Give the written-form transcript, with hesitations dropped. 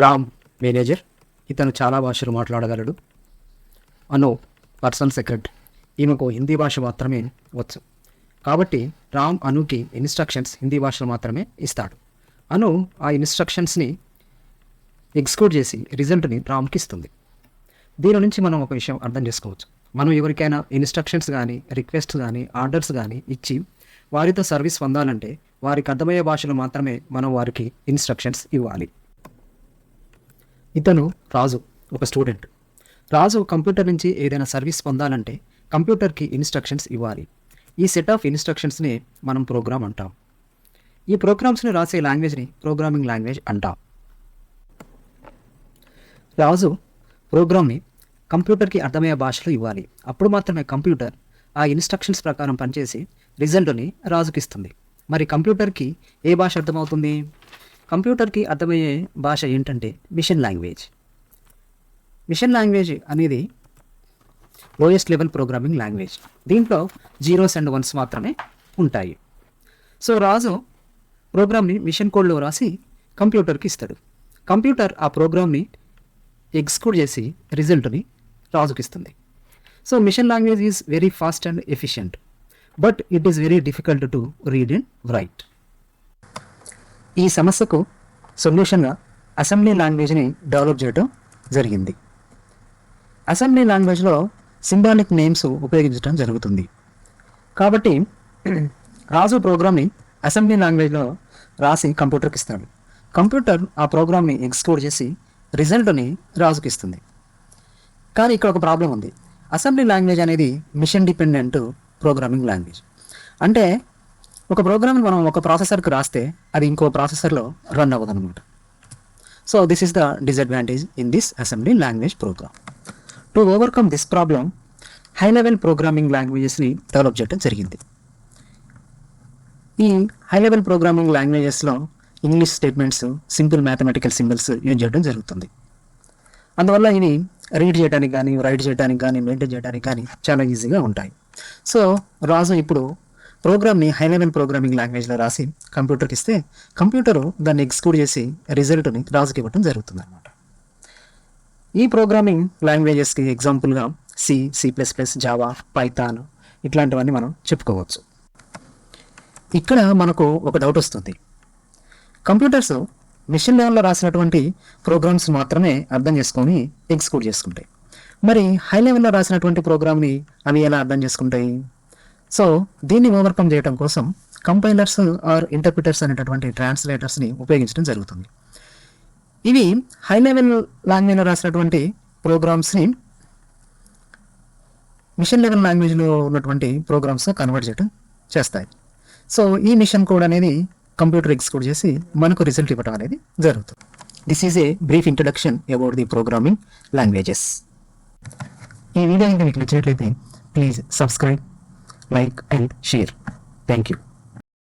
Ram manager. ఇతను చాలా భాషలు మాట్లాడగలడు. అను పర్సన్ సెక్రెటరీ. ఈమెకు హిందీ భాష మాత్రమే వచ్చు. కాబట్టి రామ్ అనుకి ఇన్స్ట్రక్షన్స్ హిందీ భాషలో మాత్రమే ఇస్తాడు. అను ఆ ఇన్స్ట్రక్షన్స్ని ఎగ్జిక్యూట్ చేసి రిజల్ట్ని రామ్కి ఇస్తుంది. దీని నుంచి మనం ఒక విషయం అర్థం చేసుకోవచ్చు. మనం ఎవరికైనా ఇన్స్ట్రక్షన్స్ కానీ, రిక్వెస్ట్ కానీ, ఆర్డర్స్ కానీ ఇచ్చి వారితో సర్వీస్ పొందాలంటే వారికి అర్థమయ్యే భాషలో మాత్రమే మనం వారికి ఇన్స్ట్రక్షన్స్ ఇవ్వాలి. ఇతను రాజు, ఒక స్టూడెంట్. రాజు కంప్యూటర్ నుంచి ఏదైనా సర్వీస్ పొందాలంటే కంప్యూటర్కి ఇన్స్ట్రక్షన్స్ ఇవ్వాలి. ఈ సెట్ ఆఫ్ ఇన్స్ట్రక్షన్స్ని మనం ప్రోగ్రామ్ అంటాం. ఈ ప్రోగ్రామ్స్ని రాసే లాంగ్వేజ్ని ప్రోగ్రామింగ్ లాంగ్వేజ్ అంటాం. రాజు ప్రోగ్రామ్ని కంప్యూటర్కి అర్థమయ్యే భాషలో ఇవ్వాలి. అప్పుడు మాత్రమే కంప్యూటర్ ఆ ఇన్స్ట్రక్షన్స్ ప్రకారం పనిచేసి రిజల్ట్ని రాజుకి ఇస్తుంది. మరి కంప్యూటర్కి ఏ భాష అర్థమవుతుంది? కంప్యూటర్కి అర్థమయ్యే భాష ఏంటంటే మిషన్ లాంగ్వేజ్. మిషన్ లాంగ్వేజ్ అనేది లోయెస్ట్ లెవెల్ ప్రోగ్రామింగ్ లాంగ్వేజ్. దీంట్లో 0s and 1s మాత్రమే ఉంటాయి. సో రాజు ప్రోగ్రామ్ని మిషన్ కోడ్లో రాసి కంప్యూటర్కి ఇస్తాడు. కంప్యూటర్ ఆ ప్రోగ్రామ్ని ఎగ్జిక్యూట్ చేసి రిజల్ట్ని రాజుకి ఇస్తుంది. So machine language is very fast and efficient, but it is very difficult to read and write. ఈ సమస్యకు సొల్యూషన్గా అసెంబ్లీ లాంగ్వేజ్ని డెవలప్ చేయడం జరిగింది. అసెంబ్లీ లాంగ్వేజ్లో సింబాలిక్ నేమ్స్ ఉపయోగించడం జరుగుతుంది. కాబట్టి రాజు ప్రోగ్రామ్ని అసెంబ్లీ లాంగ్వేజ్లో రాసి కంప్యూటర్కి ఇస్తాడు. కంప్యూటర్ ఆ ప్రోగ్రామ్ని ఎగ్జిక్యూట్ చేసి రిజల్ట్ని రాజుకి ఇస్తుంది. కానీ ఇక్కడ ఒక ప్రాబ్లం ఉంది. అసెంబ్లీ లాంగ్వేజ్ అనేది మిషన్ డిపెండెంట్ ప్రోగ్రామింగ్ లాంగ్వేజ్. అంటే ఒక ప్రోగ్రామ్ని మనం ఒక ప్రాసెసర్కి రాస్తే అది ఇంకో ప్రాసెసర్లో రన్ అవ్వదు అనమాట. So this is the disadvantage in this assembly language program. To overcome this problem high level programming లాంగ్వేజెస్ని డెవలప్ చేయడం జరిగింది. ఈ హై లెవెల్ ప్రోగ్రామింగ్ లాంగ్వేజెస్లో English statements, simple mathematical symbols use చేయడం జరుగుతుంది. అందువల్ల ఇవి రీడ్ చేయడానికి కానీ, రైట్ చేయడానికి కానీ, మెయింటైన్ చేయడానికి కానీ చాలా ఈజీగా ఉంటాయి. సో రాజు ఇప్పుడు ప్రోగ్రామ్ని హై లెవెల్ ప్రోగ్రామింగ్ లాంగ్వేజ్లో రాసి కంప్యూటర్కి ఇస్తే కంప్యూటరు దాన్ని ఎగ్జిక్యూట్ చేసి రిజల్ట్ని రాజుకి ఇవ్వడం జరుగుతుంది అన్నమాట. ఈ ప్రోగ్రామింగ్ లాంగ్వేజెస్కి ఎగ్జాంపుల్గా సి, C++, జావా, పైథాన్ ఇట్లాంటివన్నీ మనం చెప్పుకోవచ్చు. ఇక్కడ మనకు ఒక డౌట్ వస్తుంది. కంప్యూటర్స్ మిషన్ లెవెల్లో రాసినటువంటి ప్రోగ్రామ్స్ మాత్రమే అర్థం చేసుకొని ఎగ్జిక్యూట్ చేసుకుంటాయి. మరి హై లెవెల్లో రాసినటువంటి ప్రోగ్రామ్ని అవి ఎలా అర్థం చేసుకుంటాయి? సో దీన్ని ఓవర్కమ్ చేయడం కోసం కంపైలర్స్ ఆర్ ఇంటర్ప్రిటర్స్ అనేటటువంటి ట్రాన్స్లేటర్స్ని ఉపయోగించడం జరుగుతుంది. ఇవి హై లెవెల్ లాంగ్వేజ్లో రాసినటువంటి ప్రోగ్రామ్స్ని మిషన్ లెవెల్ లాంగ్వేజ్లో ఉన్నటువంటి ప్రోగ్రామ్స్ కన్వర్ట్ చేయడం చేస్తాయి. సో ఈ మిషన్ కోడ్ అనేది కంప్యూటర్ ఎగ్జిక్యూట్ చేసి మనకు రిజల్ట్ ఇవ్వడం అనేది జరుగుతుంది. This is a brief introduction about the programming languages. ఈ వీడియో మీకు నచ్చినట్లయితే please subscribe, like and share. Thank you.